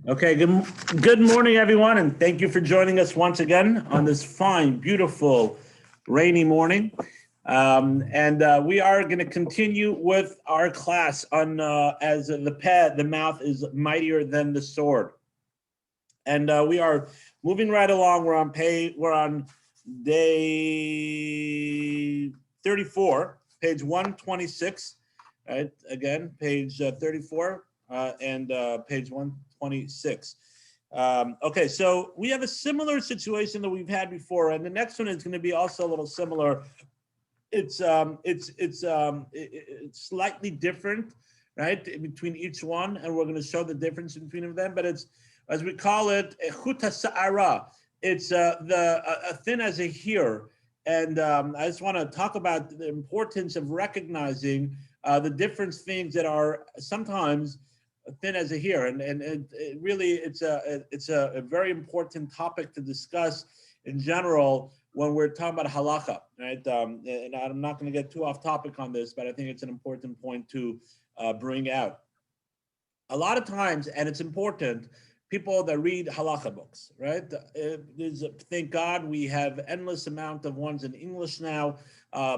Okay, good morning, everyone, and thank you for joining us once again on this fine, beautiful, rainy morning. And we are going to continue with our class on as the mouth is mightier than the sword, and we are moving right along. We're on day 34, page 126. Right, again, page 34 and page 126. Okay, so we have a similar situation that we've had before, and the next one is going to be also a little similar. It's slightly different, right, between each one, and we're going to show the difference between them. But it's, as we call it, chuta sa'ara. It's thin as a hair, and I just want to talk about the importance of recognizing the different things that are sometimes thin as a hair, and it really it's a very important topic to discuss in general when we're talking about halacha, right? And I'm not going to get too off topic on this, but I think it's an important point to bring out. A lot of times, and it's important, people that read halacha books, right? Thank God we have endless amount of ones in English now,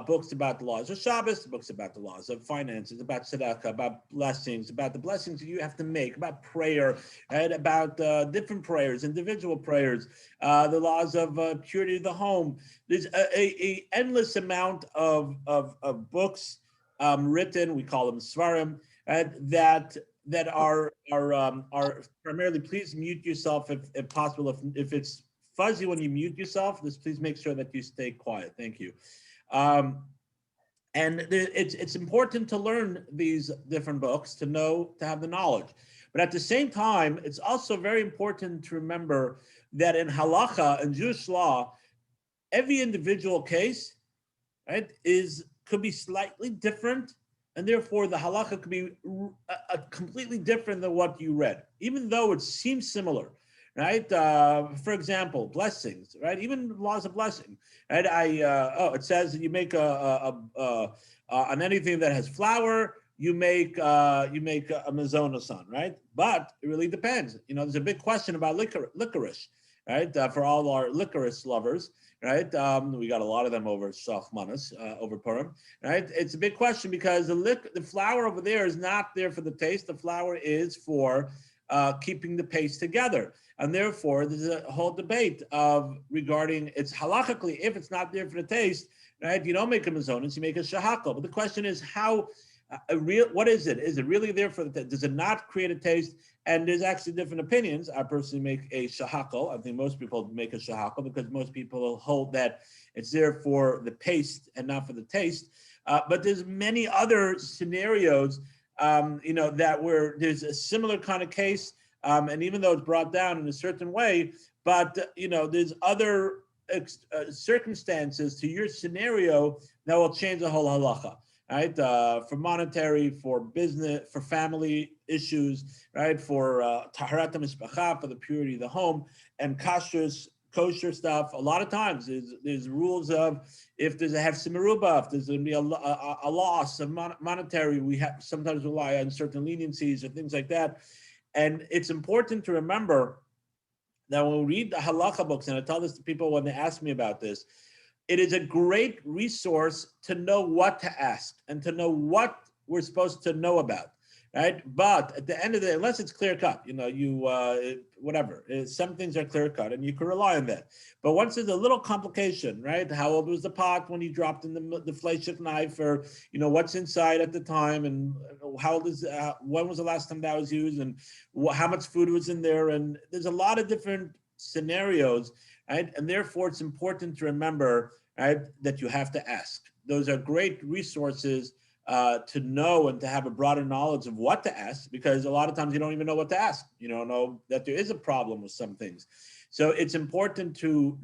books about the laws of Shabbos, books about the laws of finances, about tzedakah, about blessings, about the blessings that you have to make, about prayer, right? About different prayers, individual prayers, the laws of purity of the home. There's a endless amount of books written. We call them svarim, that are primarily. Please mute yourself if possible. If it's fuzzy when you mute yourself, just please make sure that you stay quiet. Thank you. And it's important to learn these different books to have the knowledge. But at the same time, it's also very important to remember that in halacha and Jewish law, every individual case, right, could be slightly different, and therefore the halacha could be completely different than what you read, even though it seems similar, right? For example, blessings, right? Even laws of blessing, right? It says that you make on anything that has flour, you make a mazonos on, right? But it really depends. There's a big question about licorice, right? For all our licorice lovers, right? We got a lot of them over Shachmanis, over Purim, right? It's a big question because the flour over there is not there for the taste. The flour is for keeping the paste together. And therefore, there's a whole debate regarding it's halachically, if it's not there for the taste, right? You don't make a mazonis, you make a shahakal. But the question is what is it? Is it really there for the taste? Does it not create a taste? And there's actually different opinions. I personally make a shahakal. I think most people make a shahakal because most people hold that it's there for the paste and not for the taste. But there's many other scenarios, that where there's a similar kind of case, and even though it's brought down in a certain way, but there's other circumstances to your scenario that will change the whole halacha. Right, for monetary, for business, for family issues, right, for taharat mishpacha, for the purity of the home, and kosher stuff. A lot of times there's rules of if there's a hefsek merubah, if there's going to be a loss of monetary, we have sometimes rely on certain leniencies or things like that. And it's important to remember that when we read the halacha books, and I tell this to people when they ask me about this, it is a great resource to know what to ask and to know what we're supposed to know about, right? But at the end of the day, unless it's clear cut, whatever, some things are clear cut and you can rely on that. But once there's a little complication, right? How old was the pot when you dropped in the fleishik knife, or what's inside at the time, and how old when was the last time that was used, and how much food was in there, and there's a lot of different scenarios. Right? And therefore, it's important to remember, right, that you have to ask. Those are great resources to know and to have a broader knowledge of what to ask, because a lot of times you don't even know what to ask. You don't know that there is a problem with some things. So it's important to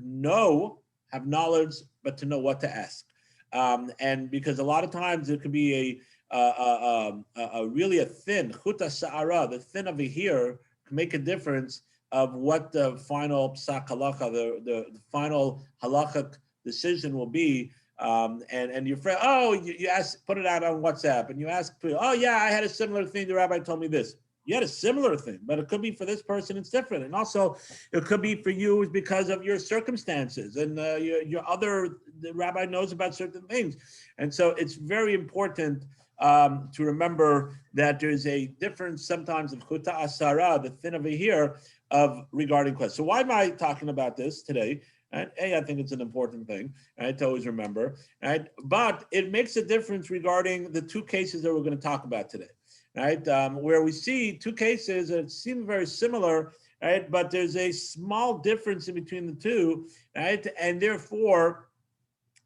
have knowledge, but to know what to ask. And because a lot of times it could be really a thin, chuta sa'ara, the thin of a hair, can make a difference of what the final psak halacha, the final halachic decision will be. And your friend, you ask, put it out on WhatsApp, and you ask, oh yeah, I had a similar thing. The rabbi told me this. You had a similar thing, but it could be for this person, it's different. And also it could be for you because of your circumstances and the rabbi knows about certain things. And so it's very important to remember that there's a difference sometimes of chuta asara, the thin over here, of regarding questions. So why am I talking about this today? Right? I think it's an important thing, right, to always remember. Right? But it makes a difference regarding the two cases that we're going to talk about today. Right, where we see two cases that seem very similar, right, but there's a small difference in between the two, right, and therefore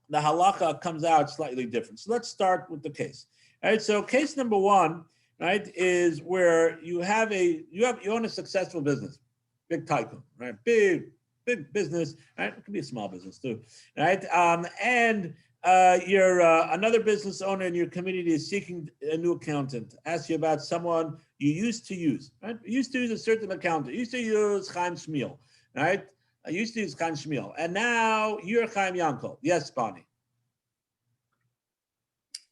the halacha comes out slightly different. So let's start with the case. Right, so case number one, right, is where you own a successful business, big tycoon, right, big business, right? It could be a small business too, right? And you're another business owner in your community is seeking a new accountant. Ask you about someone you used to use, right? You used to use a certain accountant. You used to use Chaim Shmuel, right? I used to use Chaim Shmuel, and now you're Chaim Yankel. Yes, Bonnie.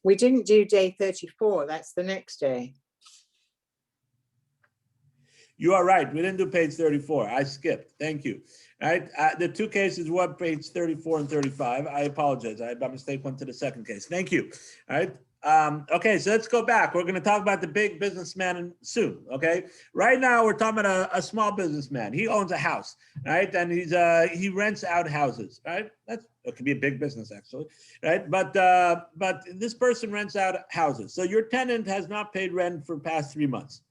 We didn't do day 34. That's the next day. You are right. We didn't do page 34. I skipped. Thank you. Right. The two cases were page 34 and 35. I apologize. I by mistake went to the second case. Thank you. All right. Okay, so let's go back. We're going to talk about the big businessman soon. Okay. Right now, we're talking about a small businessman. He owns a house, right? And he rents out houses, right? It could be a big business actually, right? But this person rents out houses. So your tenant has not paid rent for the past 3 months.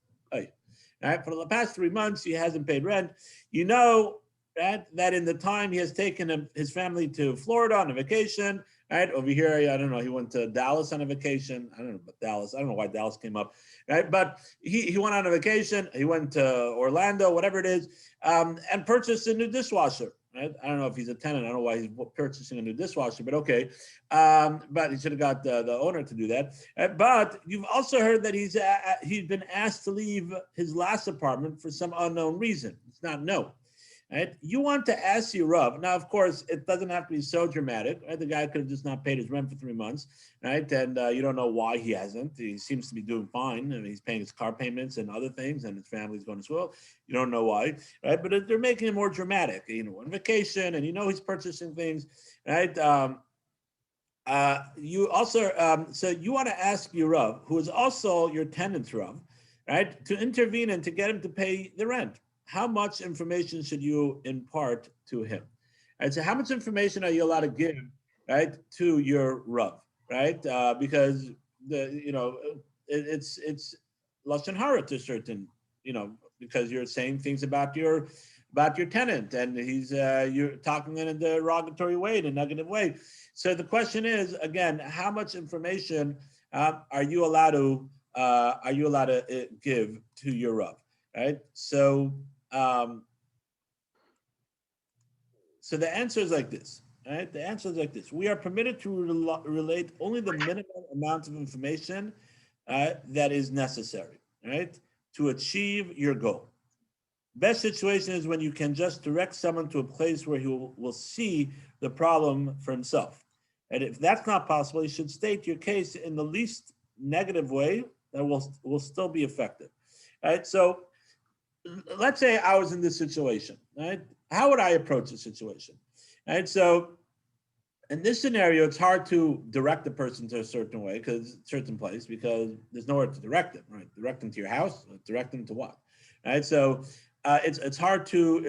Right? For the past 3 months, he hasn't paid rent. You know that in the time he has taken his family to Florida on a vacation, right? Over here, I don't know, he went to Dallas on a vacation. I don't know about Dallas. I don't know why Dallas came up, right? But he went on a vacation. He went to Orlando, whatever it is, and purchased a new dishwasher. Right? I don't know if he's a tenant. I don't know why he's purchasing a new dishwasher, but okay. But he should have got the owner to do that. But you've also heard that he's been asked to leave his last apartment for some unknown reason. It's not known. Right? You want to ask your Rav. Now, of course, it doesn't have to be so dramatic. Right? The guy could have just not paid his rent for 3 months, right? And you don't know why he hasn't. He seems to be doing fine. I mean, he's paying his car payments and other things, and his family's going to school. You don't know why, right? But they're making it more dramatic. You know, on vacation, and he's purchasing things, right? You also, so you want to ask your Rav, who is also your tenant's Rav, right, to intervene and to get him to pay the rent. How much information should you impart to him? Right, so how much information are you allowed to give, right, to your Rav, right? Because it's lashon hara to certain, because you're saying things about your tenant, and you're talking in a derogatory way, in a negative way. So the question is, again, how much information are you allowed to give to your Rav, right? So the answer is like this, right? The answer is like this. We are permitted to relate only the minimal amount of information that is necessary, right, to achieve your goal. Best situation is when you can just direct someone to a place where he will see the problem for himself. And if that's not possible, you should state your case in the least negative way that will still be effective, right? So let's say I was in this situation, right? How would I approach the situation, right? So in this scenario, it's hard to direct the person to a certain way, certain place, because there's nowhere to direct them, right? Direct them to your house, direct them to what, right? So it's hard to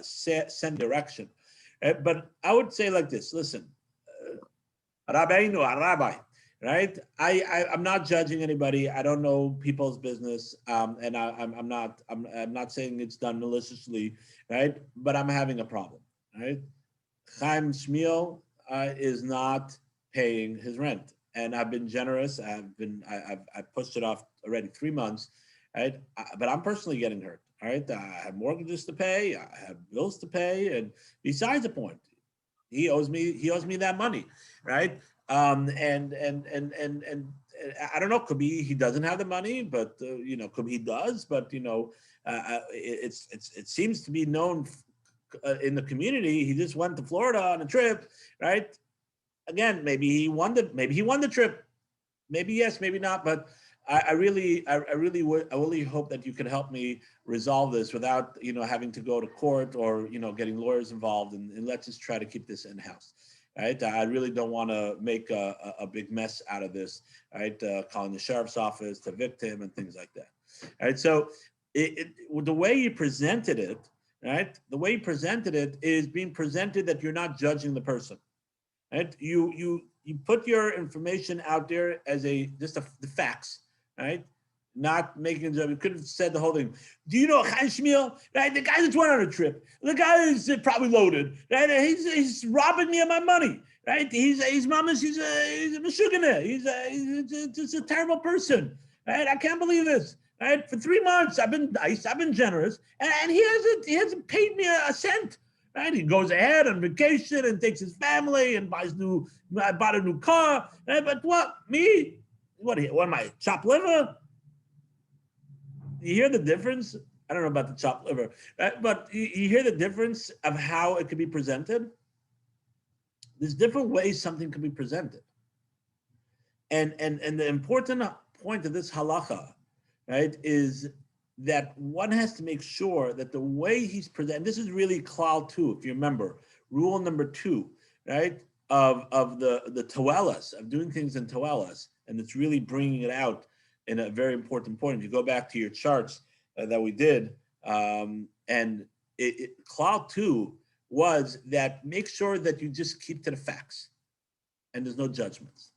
send direction, right? But I would say like this: listen, Rabbi. Right? I'm not judging anybody. I don't know people's business, and I'm not saying it's done maliciously, right? But I'm having a problem, right? Chaim Shmuel is not paying his rent, and I've been generous. I've pushed it off already 3 months, right? But I'm personally getting hurt. All right, I have mortgages to pay, I have bills to pay, and besides the point, he owes me that money, right? And I don't know, could be he doesn't have the money, but could be he does, but it seems to be known in the community. He just went to Florida on a trip, right? Again, maybe he won the trip, maybe yes, maybe not, but I really hope that you can help me resolve this without, having to go to court or, getting lawyers involved, and let's just try to keep this in house. Right. I really don't want to make a big mess out of this. Right. Calling the sheriff's office to evict him and things like that. All right. So the way you presented it, right? The way you presented it is being presented that you're not judging the person. Right? You put your information out there as the facts, right? Not making it. You could have said the whole thing. Do you know Chaim Shmuel? Right, the guy that's went on a trip. The guy is probably loaded. Right, he's robbing me of my money. Right, he's mama's. He's a meshuggah. He's just a terrible person. Right, I can't believe this. Right, for 3 months I've been nice. I've been generous, and he hasn't paid me a cent. Right? He goes ahead on vacation and takes his family and bought a new car. Right? But what, me? What am I, chopped liver? You hear the difference? I don't know about the chopped liver, right? But you hear the difference of how it could be presented? There's different ways something can be presented. And the important point of this halacha, right, is that one has to make sure that the way he's presented, this is really klal 2, if you remember, rule number 2, right, of the toelas, of doing things in toelas, and it's really bringing it out in a very important point. If you go back to your charts that we did, and klal 2 was that make sure that you just keep to the facts, and there's no judgments.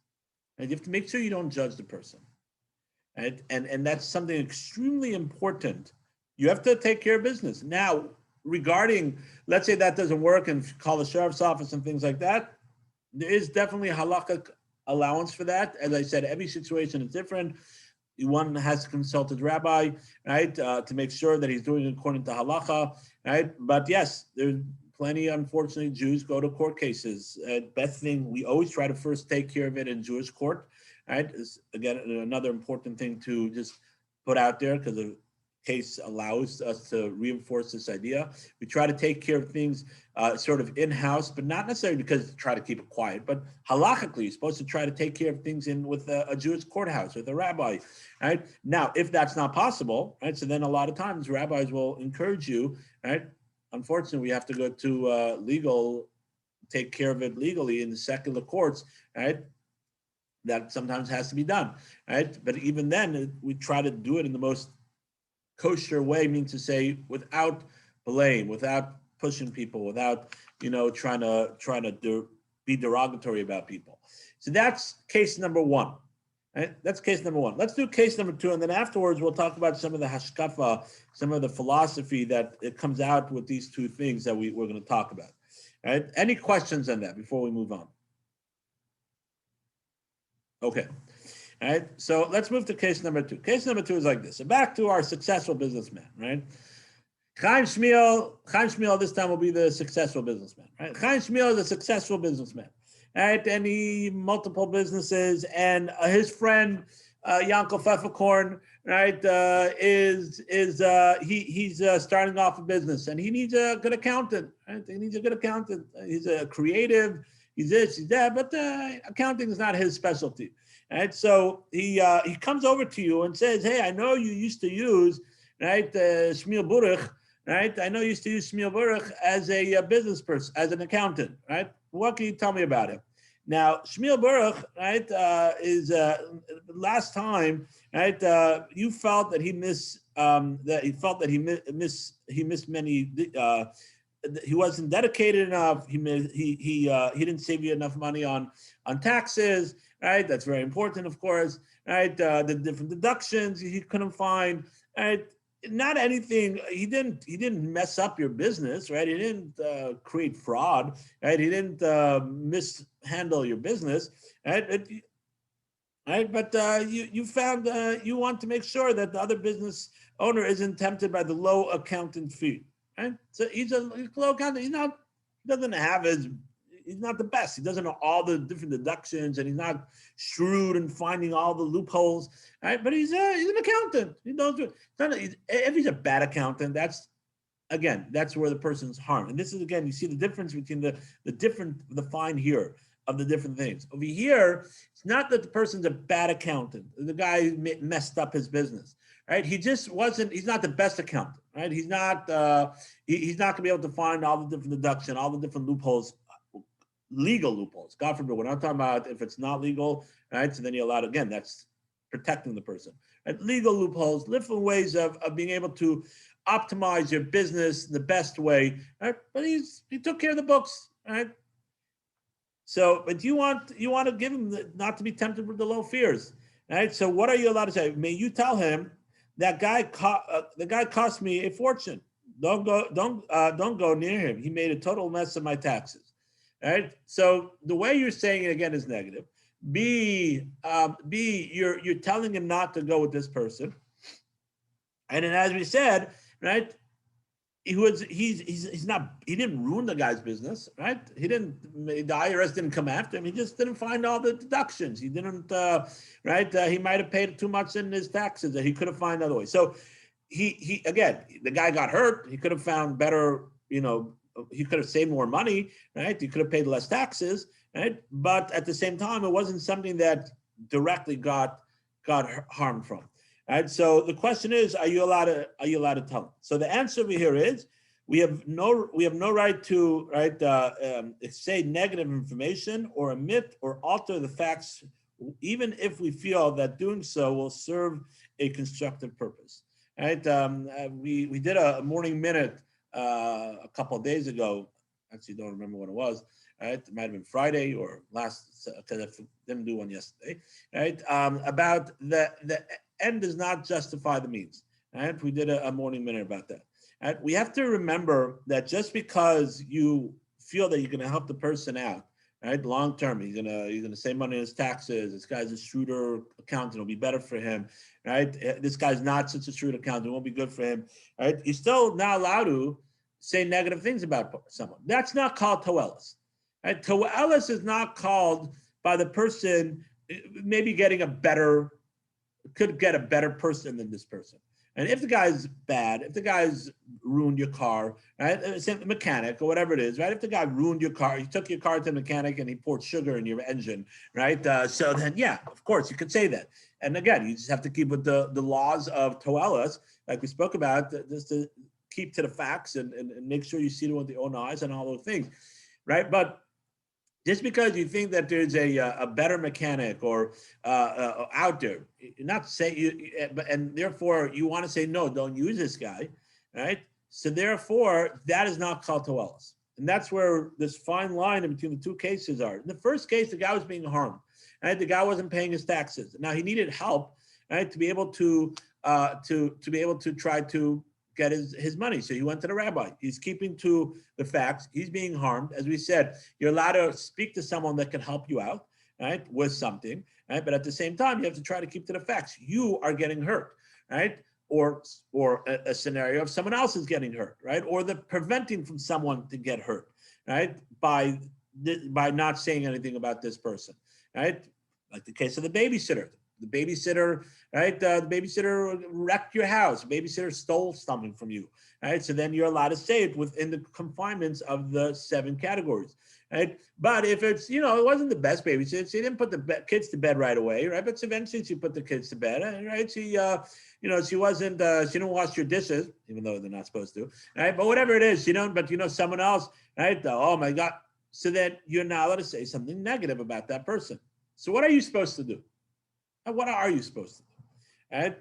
And you have to make sure you don't judge the person. Right? And that's something extremely important. You have to take care of business. Now, regarding, let's say that doesn't work and call the sheriff's office and things like that, there is definitely a halakhic allowance for that. As I said, every situation is different. One has to consult his rabbi, right, to make sure that he's doing it according to halacha, right? But yes, there's plenty, unfortunately, Jews go to court cases. Best thing, we always try to first take care of it in Jewish court. Right, is again another important thing to just put out there, because the case allows us to reinforce this idea. We try to take care of things sort of in-house, but not necessarily because try to keep it quiet, but halachically, you're supposed to try to take care of things with a Jewish courthouse, with a rabbi. Right now, if that's not possible, right, so then a lot of times rabbis will encourage you. Right, unfortunately, we have to go to take care of it legally in the secular courts. Right. That sometimes has to be done, right? But even then, we try to do it in the most kosher way, meaning to say without blame, without pushing people, without trying to be derogatory about people. So that's case number 1. Right? That's case number 1. Let's do case number 2, and then afterwards we'll talk about some of the hashkafa, some of the philosophy that it comes out with these 2 things that we're going to talk about. Right? Any questions on that before we move on? Okay. All right. So let's move to case number 2. Case number 2 is like this. So back to our successful businessman, right? Chaim Shmuel this time will be the successful businessman, right? Chaim Shmuel is a successful businessman, right? And he multiple businesses, and his friend Yankel Pfefferkorn, right, he's starting off a business, and he needs a good accountant, right? He needs a good accountant. He's a creative. He's this, he's that, but accounting is not his specialty. Right? So he comes over to you and says, "Hey, I know you used to use, right, Shmuel Burich, right? I know you used to use Shmuel Burich as a business person, as an accountant, right? What can you tell me about him?" Now, Shmuel Burich, right, is last time, right? You felt that he missed many. He wasn't dedicated enough. He didn't save you enough money on taxes, right? That's very important, of course, right? The different deductions he couldn't find, right? Not anything. He didn't mess up your business, right? He didn't create fraud, right? He didn't mishandle your business, right? Right, but you found you want to make sure that the other business owner isn't tempted by the low accountant fee. Right? So he's a low accountant. He's not the best. He doesn't know all the different deductions, and he's not shrewd in finding all the loopholes. Right? But he's an accountant. He knows if he's a bad accountant, that's where the person's harmed. And this is, again, you see the difference between the fine here of the different things. Over here, it's not that the person's a bad accountant. The guy messed up his business, right? He just wasn't, he's not the best accountant, right? He's not gonna be able to find all the different deduction, all the different loopholes, legal loopholes. God forbid, we're not talking about if it's not legal, right? So then you're allowed, again, that's protecting the person, right? Legal loopholes, different ways of being able to optimize your business the best way, right? But he took care of the books, right? So, but you want to give him not to be tempted with the low fears, right? So, what are you allowed to say? May you tell him that the guy cost me a fortune. Don't go near him. He made a total mess of my taxes, right? So the way you're saying it again is negative. B, you're telling him not to go with this person, and then as we said, right? He didn't ruin the guy's business, right? The IRS didn't come after him. He just didn't find all the deductions. He didn't, right? He might have paid too much in his taxes that he could have found other ways. So he again, the guy got hurt. He could have found better, he could have saved more money, right? He could have paid less taxes, right? But at the same time, it wasn't something that directly got harmed from. Right. So the question is, are you allowed to tell them? So the answer over here is, we have no right to say negative information or omit or alter the facts, even if we feel that doing so will serve a constructive purpose. Right. We did a morning minute a couple of days ago. Actually, don't remember when it was. Right, it might have been Friday or last, because I didn't do one yesterday. Right, about the end does not justify the means. Right, we did a morning minute about that. Right, we have to remember that just because you feel that you're going to help the person out, right, long term, he's gonna save money on his taxes. This guy's a shrewder accountant; it'll be better for him. Right, this guy's not such a shrewd accountant; it won't be good for him. Right, you're still not allowed to say negative things about someone. That's not called toelis. Right? Toelis is not called by the person maybe could get a better person than this person. And if the guy's bad, if the guy's ruined your car, right, mechanic or whatever it is, right? If the guy ruined your car, he took your car to the mechanic and he poured sugar in your engine, right? So then, yeah, of course, you could say that. And again, you just have to keep with the laws of toelis, like we spoke about, just to keep to the facts and make sure you see it with your own eyes and all those things, right? But just because you think that there's a better mechanic or out there, you're not saying and therefore you want to say no, don't use this guy, right? So therefore, that is not called toelis, and that's where this fine line in between the two cases are. In the first case, the guy was being harmed, right? The guy wasn't paying his taxes. Now he needed help, right, to be able to be able to try to get his money. So he went to the rabbi. He's keeping to the facts. He's being harmed. As we said, you're allowed to speak to someone that can help you out, right, with something, right? But at the same time, you have to try to keep to the facts. You are getting hurt, right? Or a scenario of someone else is getting hurt, right? Or the preventing from someone to get hurt, right? By not saying anything about this person, right? Like the case of the babysitter. The babysitter, right? The babysitter wrecked your house. The babysitter stole something from you, right? So then you're allowed to say it within the confinements of the 7 categories, right? But if it's, it wasn't the best babysitter, she didn't put the kids to bed right away, right? But eventually she put the kids to bed, right? She, she wasn't, she didn't wash your dishes, even though they're not supposed to, right? But whatever it is, but someone else, right? Oh my God. So then you're not allowed to say something negative about that person. So what are you supposed to do? What are you supposed to do? Right?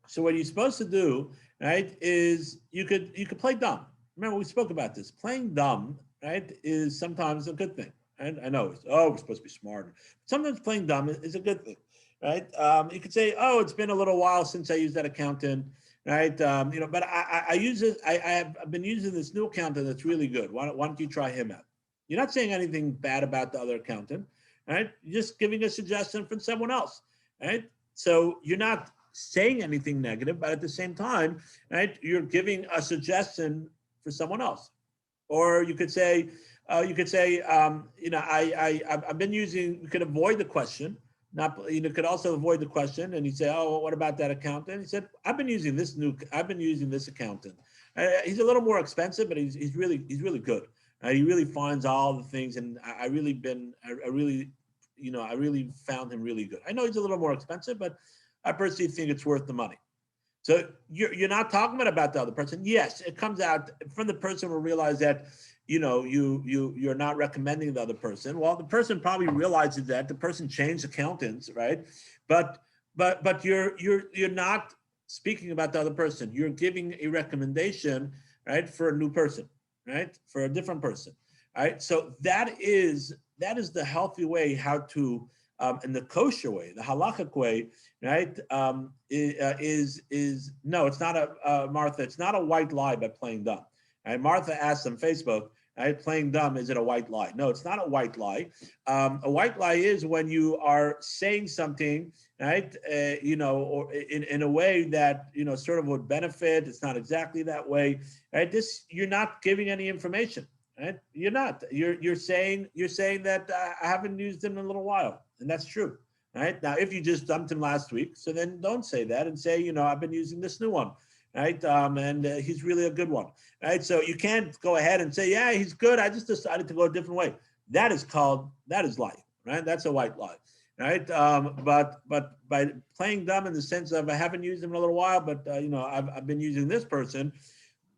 So what you're supposed to do, right, is you could play dumb. Remember, we spoke about this. Playing dumb, right, is sometimes a good thing. Right? I know, we're supposed to be smarter. Sometimes playing dumb is a good thing, right? You could say, it's been a little while since I used that accountant, right? But I use it. I've been using this new accountant that's really good. Why don't you try him out? You're not saying anything bad about the other accountant, right? You're just giving a suggestion from someone else. Right? So you're not saying anything negative, but at the same time, right, you're giving a suggestion for someone else. Or you could say, I've been using, you could avoid the question, could also avoid the question, and you say, oh, well, what about that accountant? He said, I've been using this accountant. He's a little more expensive, but he's really good. He really finds all the things, and I really I really found him really good. I know he's a little more expensive, but I personally think it's worth the money. So you're not talking about the other person. Yes, it comes out from the person will realize that, you're not recommending the other person. Well, the person probably realizes that the person changed accountants, right? But you're not speaking about the other person. You're giving a recommendation, right, for a new person, right, for a different person, right? So that is the healthy way how to, in the kosher way, the halakhic way, right? Is no, it's not Martha. It's not a white lie by playing dumb. Right? Martha asked on Facebook, right, playing dumb, is it a white lie? No, it's not a white lie. A white lie is when you are saying something, right, or in a way that, sort of would benefit. It's not exactly that way, right? You're not giving any information, right? You're not. You're saying that I haven't used them in a little while, and that's true. Right now, if you just dumped him last week, so then don't say that and say, I've been using this new one, right? And he's really a good one, right? So you can't go ahead and say, yeah, he's good. I just decided to go a different way. That is lying, right? That's a white lie, right? But by playing dumb in the sense of I haven't used him in a little while, but I've been using this person.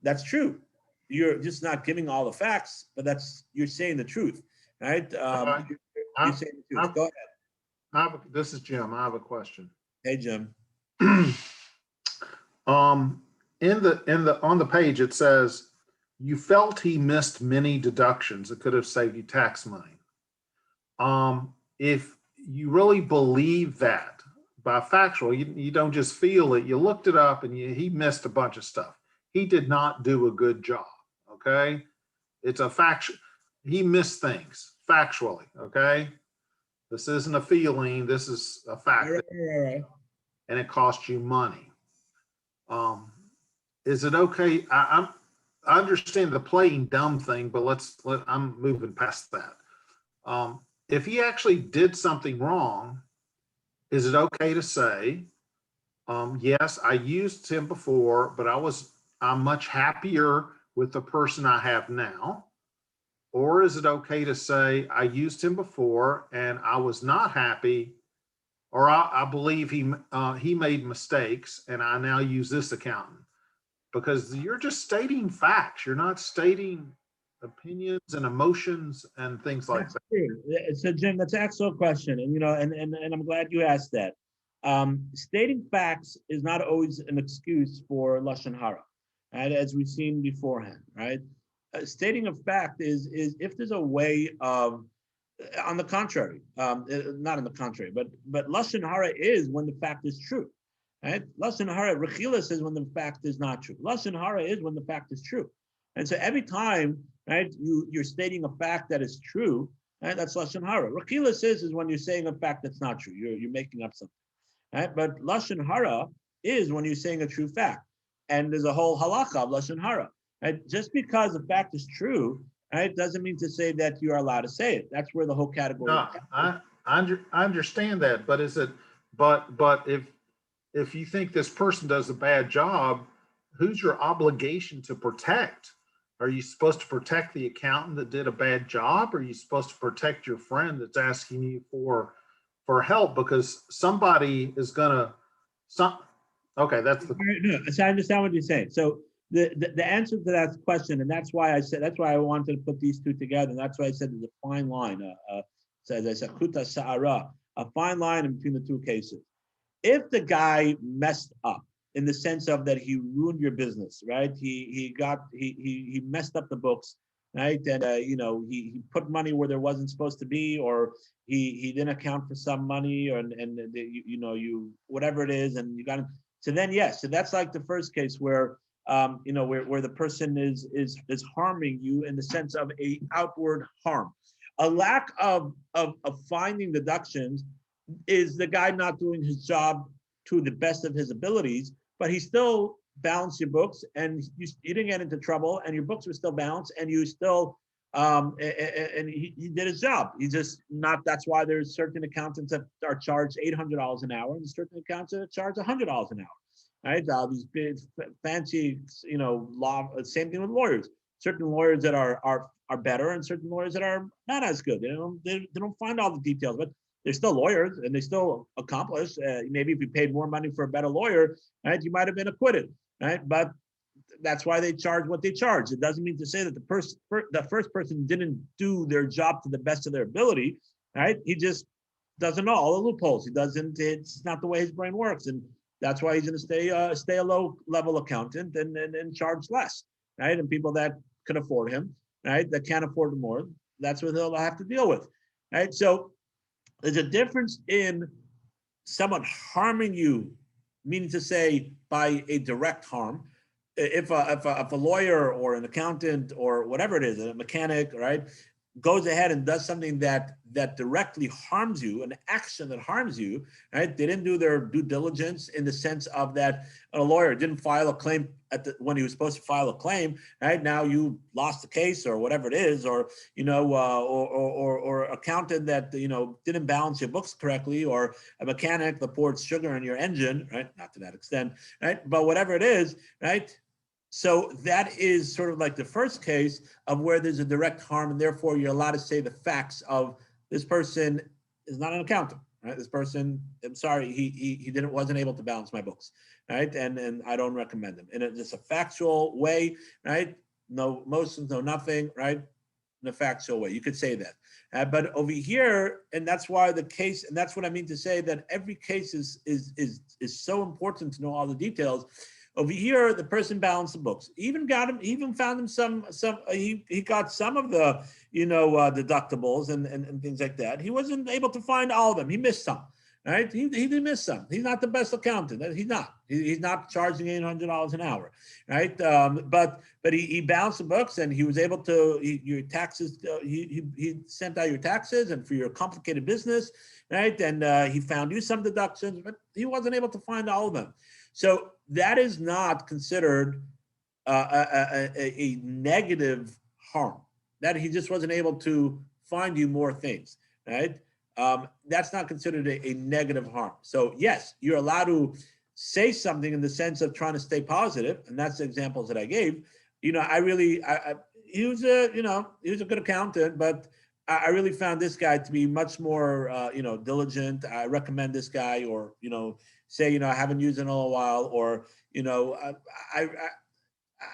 That's true. You're just not giving all the facts, but you're saying the truth, right? You're saying the truth. Go ahead. This is Jim. I have a question. Hey, Jim. On the page it says you felt he missed many deductions that could have saved you tax money. If you really believe that by factual, you don't just feel it. You looked it up, and he missed a bunch of stuff. He did not do a good job. Okay, it's a fact. He missed things factually. Okay. This isn't a feeling. This is a fact, Right. And it costs you money. Is it okay? I understand the playing dumb thing, but I'm moving past that. If he actually did something wrong, is it okay to say, yes, I used him before, but I'm much happier with the person I have now? Or is it okay to say I used him before and I was not happy, or I believe he made mistakes and I now use this accountant? Because you're just stating facts. You're not stating opinions and emotions and things like that. True. So, Jim, that's an excellent question, and and I'm glad you asked that. Stating facts is not always an excuse for lashon hara, right? As we've seen beforehand, right? Stating a fact is if there's a way of, on the contrary, not on the contrary, but lashon hara is when the fact is true, right? Lashon hara, rechila says when the fact is not true. Lashon hara is when the fact is true, and so every time, right, you're stating a fact that is true, right? That's lashon hara. Rechila says is when you're saying a fact that's not true. You're making up something, right? But lashon hara is when you're saying a true fact, and there's a whole halacha of lashon hara. Right? Just because the fact is true, right, doesn't mean to say that you are allowed to say it. That's where the whole category. No, I understand that, but if you think this person does a bad job, who's your obligation to protect? Are you supposed to protect the accountant that did a bad job? Or are you supposed to protect your friend that's asking you for help because somebody is gonna okay, that's the. No, so I understand what you're saying. So the answer to that question, and that's why I wanted to put these two together, and that's why I said there's a fine line. So as I said, kuta sa'ara, a fine line in between the two cases. If the guy messed up in the sense of that he ruined your business, right? He messed up the books, right? And he put money where there wasn't supposed to be, or he didn't account for some money, or you whatever it is, and you got him. So then yes, so that's like the first case where where the person is harming you in the sense of a outward harm. A lack of finding deductions is the guy not doing his job to the best of his abilities, but he still balanced your books, and you didn't get into trouble, and your books were still balanced, and you still and he did his job. He just not. That's why there's certain accountants that are charged $800 an hour, and certain accountants that charge $100 an hour. Right? These big fancy, law. Same thing with lawyers. certain lawyers that are better and certain lawyers that are not as good. They don't find all the details, but they're still lawyers and they still accomplish. Maybe if you paid more money for a better lawyer, right, you might have been acquitted, right? But that's why they charge what they charge. It doesn't mean to say that the first person didn't do their job to the best of their ability, right? He just doesn't know all the loopholes. He doesn't. It's not the way his brain works, and that's why he's going to stay a low level accountant and charge less, right? And people that can afford him, right, that can't afford him more, that's what they'll have to deal with, right? So there's a difference in someone harming you, meaning to say by a direct harm. If a lawyer or an accountant or whatever it is, a mechanic, right, goes ahead and does something that directly harms you, an action that harms you, right? They didn't do their due diligence in the sense of that a lawyer didn't file a claim when he was supposed to file a claim, right? Now you lost the case or whatever it is, or or accountant that didn't balance your books correctly, or a mechanic that poured sugar in your engine, right? Not to that extent, right? But whatever it is, right? So that is sort of like the first case of where there's a direct harm, and therefore you're allowed to say the facts of this person is not an accountant, right? This person, I'm sorry, he wasn't able to balance my books, right? And I don't recommend him. And it's just a factual way, right? No emotions, no nothing, right? In a factual way, you could say that. But over here, and that's why the case, and that's what I mean to say that every case is so important to know all the details. Over here, the person balanced the books. He even found him some. He got some of the deductibles and things like that. He wasn't able to find all of them. He missed some, right? He did miss some. He's not the best accountant. He's not. He's not charging $800 an hour, right? But he balanced the books and he was able to your taxes. He sent out your taxes and for your complicated business, right? And he found you some deductions, but he wasn't able to find all of them. So that is not considered a negative harm. That he just wasn't able to find you more things, right? That's not considered a negative harm. So yes, you're allowed to say something in the sense of trying to stay positive, and that's the examples that I gave. He was a good accountant, but I really found this guy to be much more diligent. I recommend this guy, or say, I haven't used it in a little while, or, I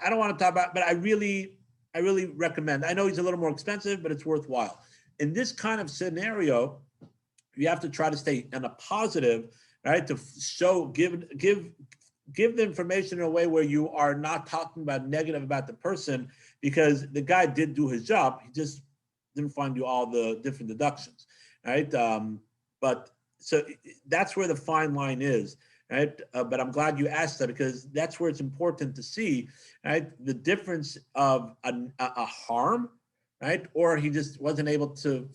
don't want to talk about, but I really recommend. I know he's a little more expensive, but it's worthwhile. In this kind of scenario, you have to try to stay in a positive, right? To give the information in a way where you are not talking about negative about the person, because the guy did do his job. He just didn't find you all the different deductions, right? But so that's where the fine line is, right? But I'm glad you asked that, because that's where it's important to see, right, the difference of a harm, right, or he just wasn't able to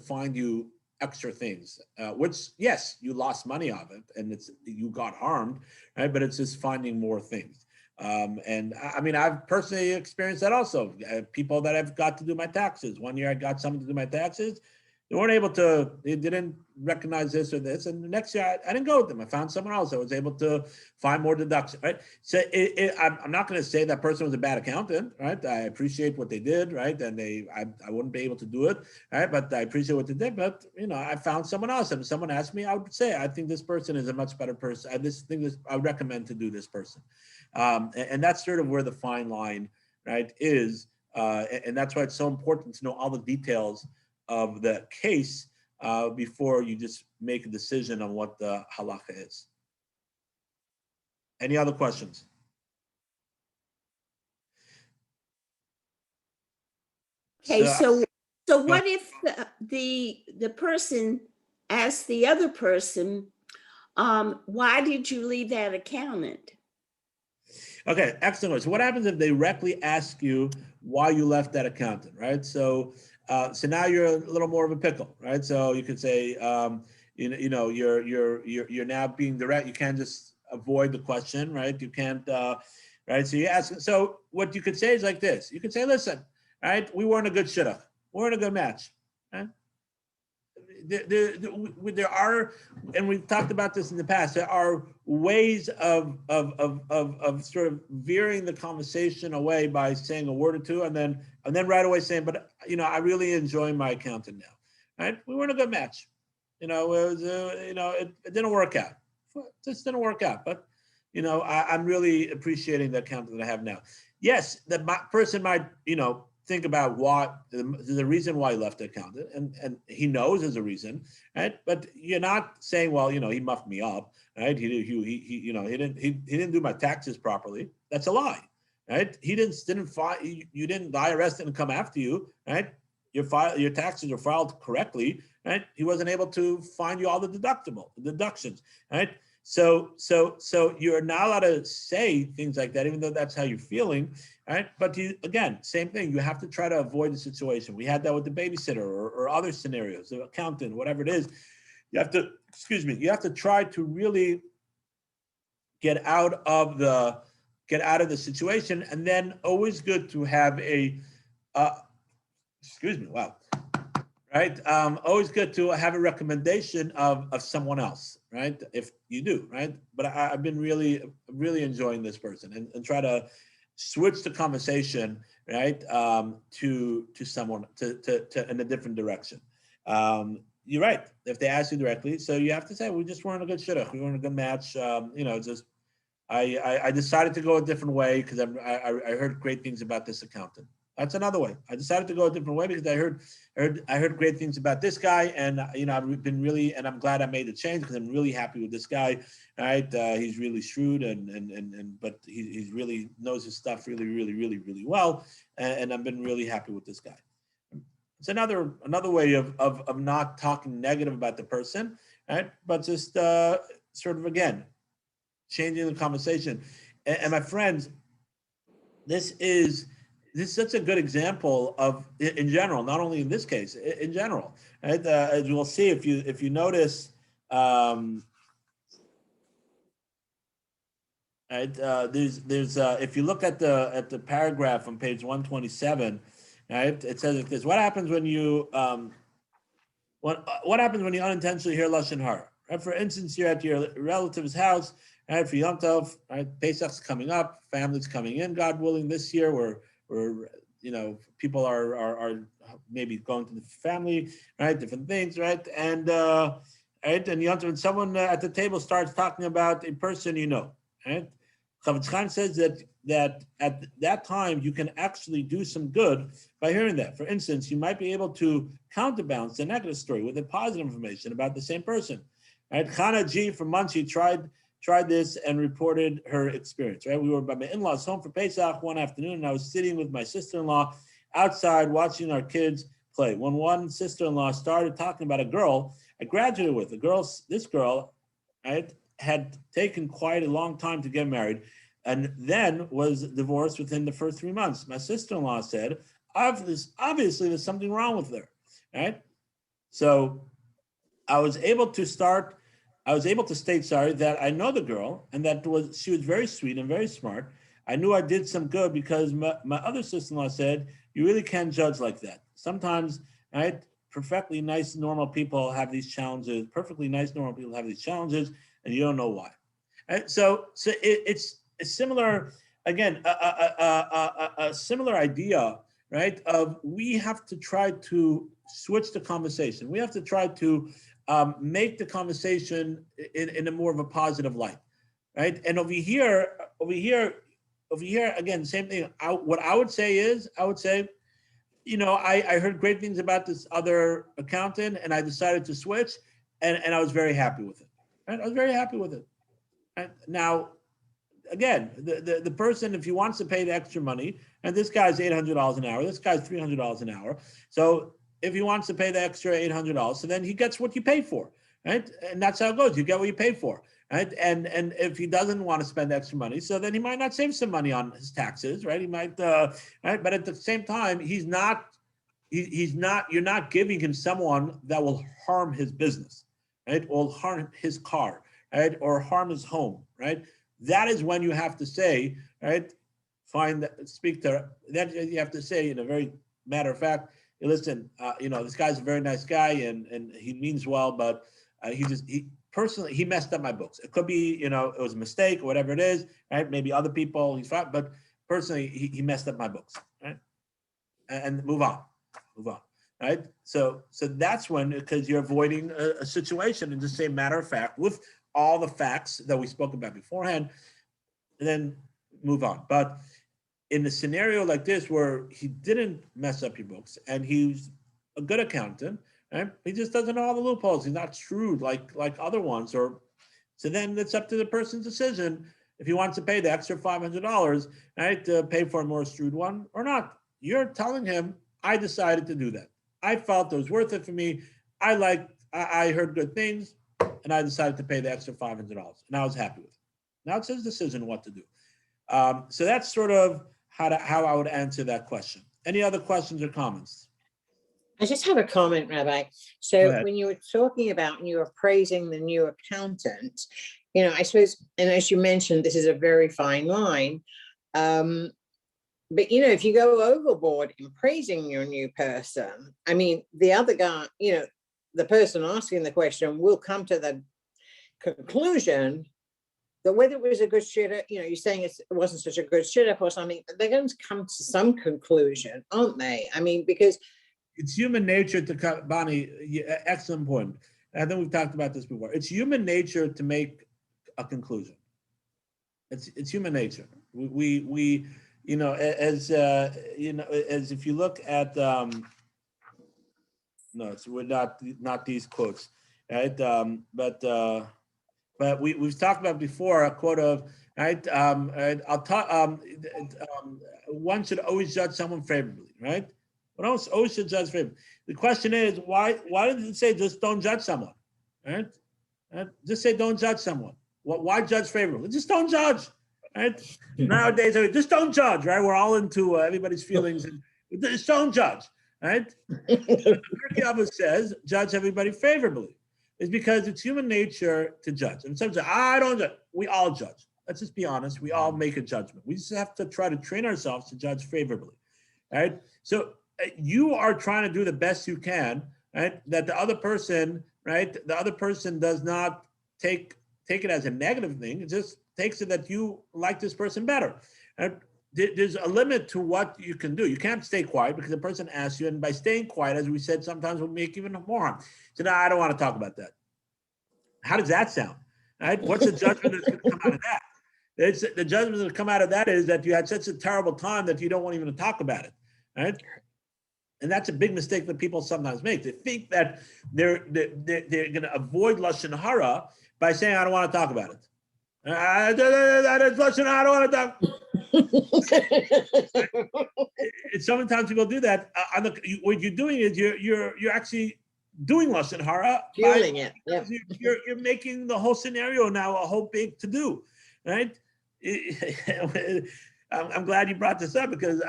find you extra things, which yes, you lost money of it, and you got harmed, right? But it's just finding more things. And I mean, I've personally experienced that also. People that I've got to do my taxes. One year I got someone to do my taxes. They didn't recognize this or this. And the next year I didn't go with them. I found someone else that was able to find more deductions, right? So I'm not going to say that person was a bad accountant, right? I appreciate what they did, right? And I wouldn't be able to do it, right? But I appreciate what they did. But, I found someone else. And if someone asked me, I would say, I think this person is a much better person. I would recommend to do this person. And that's sort of where the fine line, right, is. And that's why it's so important to know all the details of the case before you just make a decision on what the halacha is. Any other questions? Okay, so what if the person asked the other person, why did you leave that accountant? Okay, excellent. So what happens if they directly ask you why you left that accountant, right? So now you're a little more of a pickle, right? So you could say, you're now being direct. You can't just avoid the question, right? You can't, right? So you ask. So what you could say is like this. You could say, listen, right? We weren't a good shidduch. We weren't a good match, right? There are, and we've talked about this in the past, there are ways of sort of veering the conversation away by saying a word or two, and then right away saying, but I really enjoy my accountant now. Right? We weren't a good match. It was it didn't work out. It just didn't work out. But I'm really appreciating the accountant that I have now. Yes, the person might think about what the reason why he left the accountant, and he knows there's a reason, right? But you're not saying, well, he muffed me up, right? He didn't do my taxes properly. That's a lie, right? He didn't file. You didn't. The IRS didn't come after you, right? Your taxes are filed correctly, right? He wasn't able to find you all the deductions, right? So you're not allowed to say things like that, even though that's how you're feeling, right? But again, same thing. You have to try to avoid the situation. We had that with the babysitter or other scenarios, the accountant, whatever it is. You have to, you have to try to really get out of the situation, and then always good to have a, wow. Right. Always good to have a recommendation of someone else, right? If you do, right? But I've been really enjoying this person, and try to switch the conversation, right? To someone to in a different direction. You're right. If they ask you directly, so you have to say, we just weren't a good shidduch. We weren't a good match. Just I decided to go a different way because I heard great things about this accountant. That's another way. I decided to go a different way because I heard great things about this guy, and I've been really, and I'm glad I made the change because I'm really happy with this guy. Right? He's really shrewd, but he really knows his stuff really well, and I've been really happy with this guy. It's another way of not talking negative about the person, right? But just sort of again changing the conversation. And my friends, this is such a good example of, in general, not only in this case, in general, right? As we'll see, if you notice, right? There's if you look at the paragraph on page 127, right? It says like this: what happens when you what happens when you unintentionally hear lashon hara? Right? For instance, you're at your relative's house, right? For Yom Tov, right? Pesach's coming up, family's coming in, God willing, this year. We're people are maybe going to the family, right? Different things, right? And right, and Yom Tov, and someone at the table starts talking about a person right? Chavetz Chaim says that at that time you can actually do some good by hearing that. For instance, you might be able to counterbalance the negative story with a positive information about the same person. Right? Chana G from Muncie tried this and reported her experience. Right? We were by my in-laws home for Pesach one afternoon, and I was sitting with my sister-in-law outside watching our kids play. When one sister-in-law started talking about a girl I graduated with, this girl, right, had taken quite a long time to get married, and then was divorced within the first 3 months. My sister-in-law said, obviously there's something wrong with her, right? So I was able to state, that I know the girl, and she was very sweet and very smart. I knew I did some good because my other sister-in-law said, you really can't judge like that. Sometimes, right, perfectly nice, normal people have these challenges, and you don't know why. Right? So it's a similar, again, a similar idea, right? Of we have to try to switch the conversation. We have to try to make the conversation in a more of a positive light, right? And over here, again, same thing. What I would say, I heard great things about this other accountant, and I decided to switch, and I was very happy with it. Right? I was very happy with it. And now, again, the person, if he wants to pay the extra money, and this guy's $800 an hour, this guy's $300 an hour. So if he wants to pay the extra $800, so then he gets what you pay for, right? And that's how it goes. You get what you pay for, right? And if he doesn't want to spend extra money, so then he might not save some money on his taxes, right? He might, right? But at the same time, you're not giving him someone that will harm his business, right? Or harm his car, right? Or harm his home, right? That is when you have to say, right? Speak to that. You have to say in a very matter of fact, hey, listen, this guy's a very nice guy and he means well, but he personally, he messed up my books. It could be, you know, it was a mistake or whatever it is, right? Maybe other people he's fine, but personally, he messed up my books, right? And move on, right? So that's when, because you're avoiding a situation and just say matter of fact with all the facts that we spoke about beforehand, and then move on. But in a scenario like this where he didn't mess up your books and he's a good accountant, right? He just doesn't know all the loopholes. He's not shrewd like other ones. Or so then it's up to the person's decision if he wants to pay the extra $500, right, to pay for a more shrewd one or not. You're telling him, I decided to do that. I felt it was worth it for me. I heard good things, and I decided to pay the extra $500, and I was happy with it. Now it's his decision what to do. So that's sort of how I would answer that question. Any other questions or comments? I just have a comment, Rabbi. Go So ahead. when you were talking about and you were praising the new accountant, you know, I suppose, and as you mentioned, this is a very fine line. But, you know, if you go overboard in praising your new person, I mean, the other guy, you know, the person asking the question will come to the conclusion that whether it was a good shitter, you know, you're saying it wasn't such a good shitter or something, they're going to come to some conclusion, aren't they? I mean, because it's human nature to, Bonnie, excellent point. I think we've talked about this before. It's human nature to make a conclusion. It's human nature. We you know, as you know, as if you look at no, we're not these quotes, right? But we've talked about before a quote of, right? I'll talk. One should always judge someone favorably, right? One always should judge favorably. The question is, why does it say just don't judge someone, right? Just say don't judge someone. Why judge favorably? Just don't judge, right? Nowadays, just don't judge, right? We're all into everybody's feelings, and just don't judge, right? Merkava says judge everybody favorably. Is because it's human nature to judge. And some say, I don't judge. We all judge. Let's just be honest. We all make a judgment. We just have to try to train ourselves to judge favorably, right? So you are trying to do the best you can, right? That the other person, right? The other person does not take it as a negative thing. It just takes it that you like this person better. And there's a limit to what you can do. You can't stay quiet because the person asks you, and by staying quiet, as we said, sometimes will make even more harm. So no, I don't want to talk about that. How does that sound? Right? What's the judgment that's going to come out of that? The judgment that come out of that is that you had such a terrible time that you don't want even to talk about it, right? And that's a big mistake that people sometimes make. They think that they're going to avoid lashon hara by saying, "I don't want to talk about it." I don't want to talk. Sometimes people do that. What you're doing is you're actually doing lashon hara, fueling it. Yeah. You're making the whole scenario now a whole big to do, right? I'm glad you brought this up because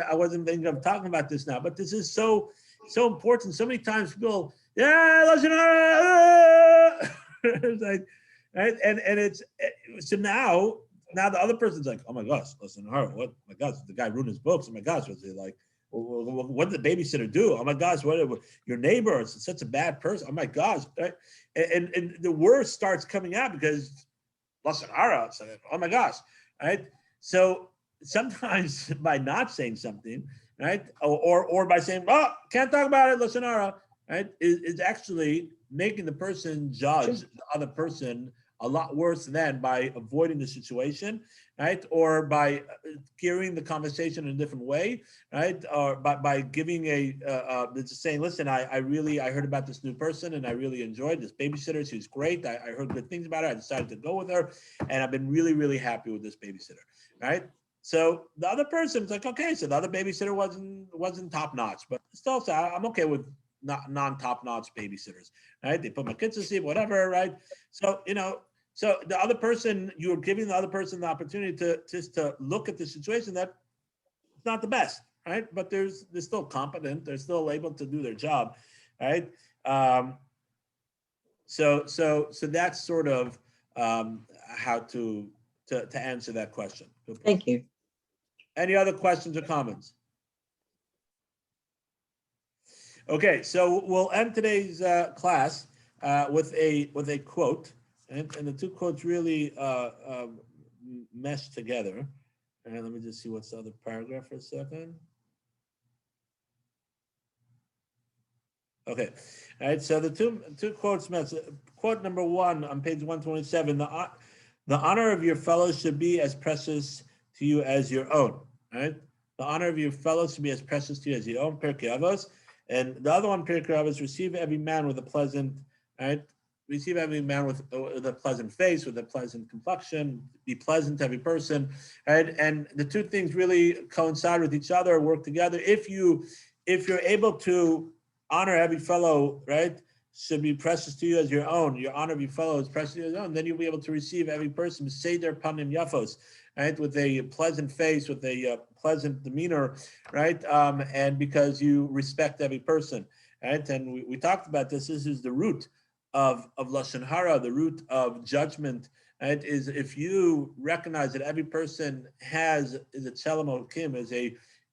I wasn't thinking of talking about this now, but this is so important. So many times people, lashon hara, it's like, right? And it's so now the other person's like, oh my gosh, lashon hara, what? Oh my gosh, the guy ruined his books. Oh my gosh, was it like? What did the babysitter do? Oh my gosh, what your neighbor is such a bad person. Oh my gosh, right? And the worst starts coming out because lashon hara. It's like, oh my gosh, right? So sometimes by not saying something, right, or by saying, oh, can't talk about it, lashon hara, right, is actually making the person judge the other person a lot worse than by avoiding the situation, right? Or by gearing the conversation in a different way, right? Or by giving just saying, listen, I heard about this new person and I really enjoyed this babysitter. She's great. I heard good things about her. I decided to go with her and I've been really, really happy with this babysitter, right? So the other person's like, okay, so the other babysitter wasn't top notch, but still, so I'm okay with non-top notch babysitters, right? They put my kids to sleep, whatever, right? So, so the other person, you're giving the other person the opportunity to look at the situation that it's not the best, right? But they're still competent. They're still able to do their job, right? So that's sort of how to answer that question. Thank you. Any other questions or comments? Okay, so we'll end today's class with a quote. And the two quotes really mesh together. And let me just see what's the other paragraph for a second. Okay, all right. So the two quotes mesh. Quote number one on page 127: the honor of your fellows should be as precious to you as your own. Right? The honor of your fellows should be as precious to you as your own. Pirkei Avos. And the other one, Pirkei Avos: receive every man with a pleasant, right? Receive every man with a pleasant face, with a pleasant complexion. Be pleasant to every person, right? And the two things really coincide with each other, work together. If you're able to honor every fellow, right, should be precious to you as your own. Your honor of your fellow is precious to you as your own. Then you'll be able to receive every person, say their panim yafos, right, with a pleasant face, with a pleasant demeanor, right, and because you respect every person, right. And we talked about this. This is the root of lashon hara, the root of judgment. Right, is if you recognize that every person is a tzelem Elokim,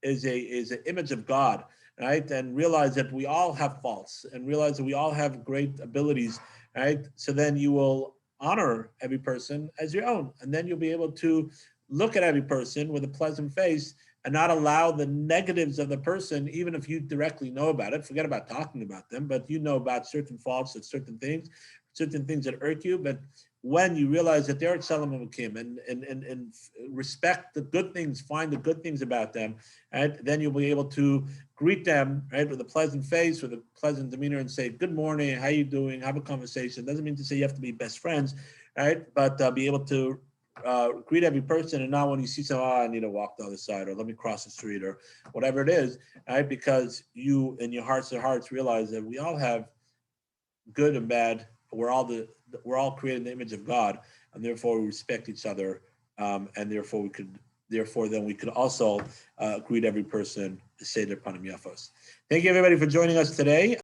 is an image of God, right? And realize that we all have faults and realize that we all have great abilities, right? So then you will honor every person as your own. And then you'll be able to look at every person with a pleasant face and not allow the negatives of the person, even if you directly know about it, forget about talking about them, but you know about certain faults and certain things that irk you. But when you realize that they're Tzelem Elokim and respect the good things, find the good things about them, right? Then you'll be able to greet them, right, with a pleasant face, with a pleasant demeanor, and say, "Good morning, how you doing?" Have a conversation. Doesn't mean to say you have to be best friends, right? But be able to greet every person, and not when you see someone, I need to walk the other side, or let me cross the street, or whatever it is, right? Because you, in your hearts of hearts, realize that we all have good and bad. We're all created in the image of God, and therefore we respect each other, and therefore then we could also greet every person, say their panim yafos. Thank you everybody for joining us today.